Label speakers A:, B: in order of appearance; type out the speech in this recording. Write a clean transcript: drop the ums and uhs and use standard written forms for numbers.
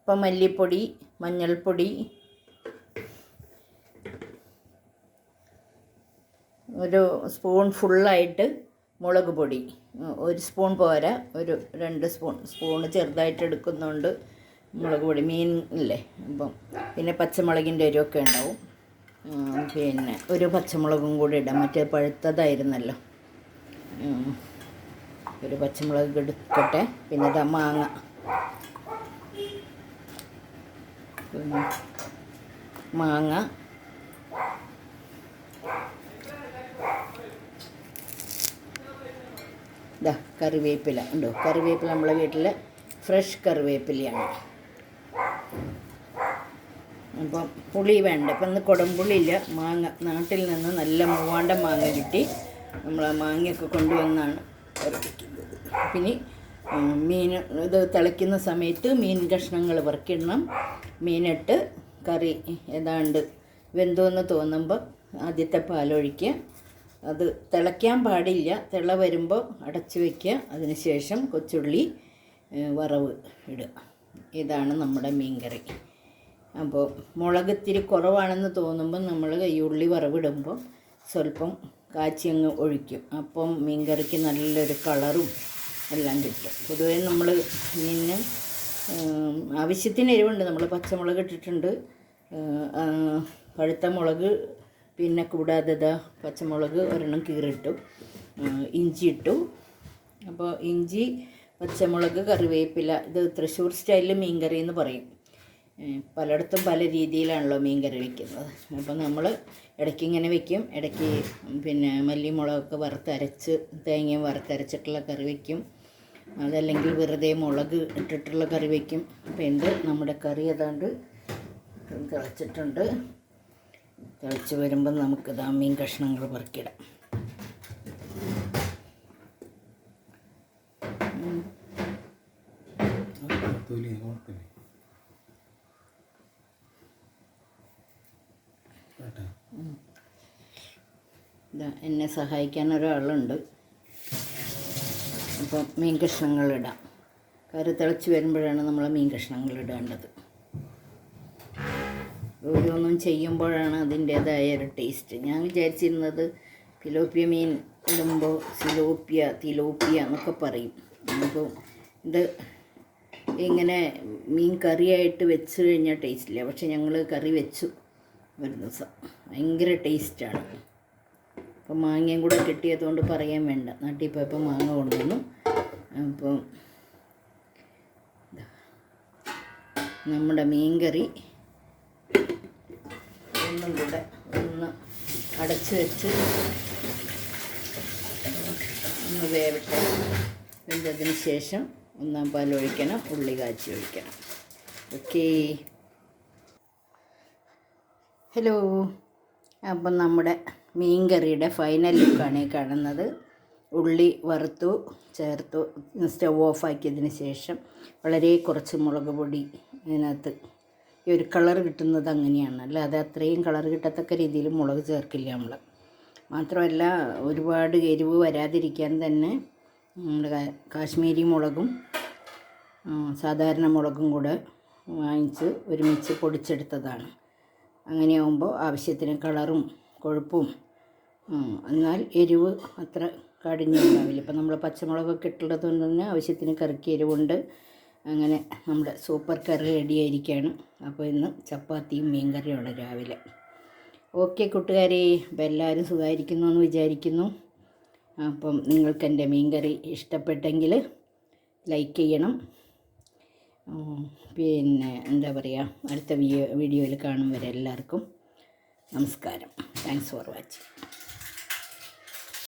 A: ഇപ്പം മല്ലിപ്പൊടി, മഞ്ഞൾപ്പൊടി, ഒരു സ്പൂൺ ഫുള്ളായിട്ട് മുളക് പൊടി, ഒരു സ്പൂൺ പോരാ, ഒരു 2 സ്പൂണ് ചെറുതായിട്ട് എടുക്കുന്നുണ്ട് മുളക് പൊടി. മീൻ ഇല്ലേ അപ്പം പിന്നെ പച്ചമുളകിൻ്റെ എരിവൊക്കെ ഉണ്ടാവും. പിന്നെ ഒരു പച്ചമുളകും കൂടി ഇടാം, മറ്റേ പഴുത്തതായിരുന്നല്ലോ. ഒരു പച്ചമുളക് എടുക്കട്ടെ. പിന്നെ ഇതാ മാങ്ങ, മാങ്ങ, ഇതാ കറിവേപ്പില ഉണ്ടോ? കറിവേപ്പില നമ്മളെ വീട്ടിലെ ഫ്രഷ് കറിവേപ്പിലയാണ്. അപ്പം പുളി വേണ്ട. ഇപ്പം ഇന്ന് കുടംപുളിയില്ല. മാങ്ങ നാട്ടിൽ നിന്ന് നല്ല മൂവാണ്ട മാങ്ങ കിട്ടി. നമ്മൾ ആ മാങ്ങയൊക്കെ കൊണ്ടുവന്നാണ് വറുപ്പിക്കുന്നത്. പിന്നെ മീൻ ഇത് തിളയ്ക്കുന്ന സമയത്ത് മീൻ കഷ്ണങ്ങൾ വറുക്കിടണം. മീനിട്ട് കറി ഏതാണ്ട് വെന്തോന്ന് തോന്നുമ്പോൾ ആദ്യത്തെ പാലൊഴിക്കുക. അത് തിളയ്ക്കാൻ പാടില്ല. തിള വരുമ്പോൾ അടച്ച് വയ്ക്കുക. അതിന് ശേഷം കൊച്ചുള്ളി വറവ് ഇടുക. ഇതാണ് നമ്മുടെ മീൻ കറി. അപ്പോൾ മുളക് ഇത്തിരി കുറവാണെന്ന് തോന്നുമ്പോൾ നമ്മൾ ഉള്ളി വറവിടുമ്പോൾ സ്വല്പം കാച്ചിയങ്ങ് ഒഴിക്കും. അപ്പം മീൻ കറിക്ക് നല്ലൊരു കളറും എല്ലാം കിട്ടും. പൊതുവേ നമ്മൾ മീനിന് ആവശ്യത്തിന് എരിവുണ്ട്. നമ്മൾ പച്ചമുളക് ഇട്ടിട്ടുണ്ട്, പഴുത്ത മുളക്, പിന്നെ കൂടാതെ പച്ചമുളക് ഒരെണ്ണം കീറിയിട്ടു, ഇഞ്ചി ഇട്ടു. അപ്പോൾ ഇഞ്ചി, പച്ചമുളക്, കറിവേപ്പില. ഇത് തൃശ്ശൂർ സ്റ്റൈലിൽ മീൻ കറി എന്ന് പറയും. പലയിടത്തും പല രീതിയിലാണല്ലോ മീൻ കറി വയ്ക്കുന്നത്. അപ്പം നമ്മൾ ഇടയ്ക്ക് ഇങ്ങനെ വയ്ക്കും, ഇടയ്ക്ക് പിന്നെ മല്ലിമുളകൊക്കെ വറുത്തരച്ച് തേങ്ങയും വറുത്തരച്ചിട്ടുള്ള കറി വയ്ക്കും. അതല്ലെങ്കിൽ വെറുതെ മുളക് ഇട്ടിട്ടുള്ള കറി വയ്ക്കും. അപ്പോൾ നമ്മുടെ കറി ഏതാണ്ട് തിളച്ചിട്ടുണ്ട്. തിളച്ച് വരുമ്പം നമുക്ക് മീൻ കഷ്ണങ്ങൾ പെറുക്കിടാം. എന്നെ സഹായിക്കാൻ ഒരാളുണ്ട്. അപ്പം മീൻ കഷ്ണങ്ങളിടാം. കറി തിളച്ച് വരുമ്പോഴാണ് നമ്മൾ മീൻ കഷ്ണങ്ങൾ ഇടേണ്ടത്. ഓരോന്നും ചെയ്യുമ്പോഴാണ് അതിൻ്റേതായ ഒരു ടേസ്റ്റ്. ഞാൻ വിചാരിച്ചിരുന്നത് തിലോപ്പിയ മീൻ ഇടുമ്പോൾ തിലോപ്പിയ എന്നൊക്കെ പറയും. അപ്പോൾ ഇത് ഇങ്ങനെ മീൻ കറിയായിട്ട് വെച്ച് കഴിഞ്ഞാൽ ടേസ്റ്റില്ല. പക്ഷെ ഞങ്ങൾ കറി വെച്ചു ഒരു ദിവസം, ഭയങ്കര ടേസ്റ്റാണ്. അപ്പം മാങ്ങയും കൂടെ കിട്ടിയതുകൊണ്ട് പറയാൻ വേണ്ട. നാട്ടിൽ പോയപ്പോൾ മാങ്ങ കൊണ്ടുവന്നു. അപ്പം നമ്മുടെ മീൻ കറി ഒന്നും കൂടെ ഒന്ന് അടച്ച് വെച്ച് ഒന്ന് വേവട്ടെ. വെന്തതിന് ശേഷം 1 പാൽ ഒഴിക്കണം, ഉള്ളി കാച്ചി ഒഴിക്കണം. ഓക്കേ. ഹലോ. അപ്പം നമ്മുടെ മീൻ കറിയുടെ ഫൈനൽ ലുക്കാണ് ഈ കാണുന്നത്. ഉള്ളി വറുത്തു ചേർത്തു. സ്റ്റവ് ഓഫാക്കിയതിന് ശേഷം വളരെ കുറച്ച് മുളക് പൊടി ഇതിനകത്ത്. ഈ ഒരു കളർ കിട്ടുന്നത് അങ്ങനെയാണ്, അല്ലാതെ അത്രയും കളർ കിട്ടത്തക്ക രീതിയിൽ മുളക് ചേർക്കില്ല നമ്മൾ. മാത്രമല്ല ഒരുപാട് എരിവ് വരാതിരിക്കാൻ തന്നെ നമ്മുടെ കാശ്മീരി മുളകും സാധാരണ മുളകും കൂടെ വാങ്ങിച്ച് ഒരുമിച്ച് പൊടിച്ചെടുത്തതാണ്. അങ്ങനെയാകുമ്പോൾ ആവശ്യത്തിന് കളറും കൊഴുപ്പും, എന്നാൽ എരിവ് അത്ര കടിഞ്ഞുണ്ടാവില്ല. ഇപ്പം നമ്മൾ പച്ചമുളകൊക്കെ ഇട്ടുള്ളത് കൊണ്ട് തന്നെ ആവശ്യത്തിന് കറിക്ക് എരിവുണ്ട്. അങ്ങനെ നമ്മുടെ സൂപ്പർ കറി റെഡിയായിരിക്കുകയാണ്. അപ്പോൾ ഇന്ന് ചപ്പാത്തിയും മീൻ കറിയാണ് രാവിലെ. ഓക്കെ കൂട്ടുകാരെ, അപ്പോൾ എല്ലാവരും സുഖമായിരിക്കുന്നു എന്ന് വിചാരിക്കുന്നു. അപ്പം നിങ്ങൾക്ക് എൻ്റെ മീൻ കറി ഇഷ്ടപ്പെട്ടെങ്കിൽ ലൈക്ക് ചെയ്യണം. പിന്നെ എന്താ പറയുക, അടുത്ത വീഡിയോയിൽ കാണും വരെ എല്ലാവർക്കും നമസ്കാരം. Thanks for watching.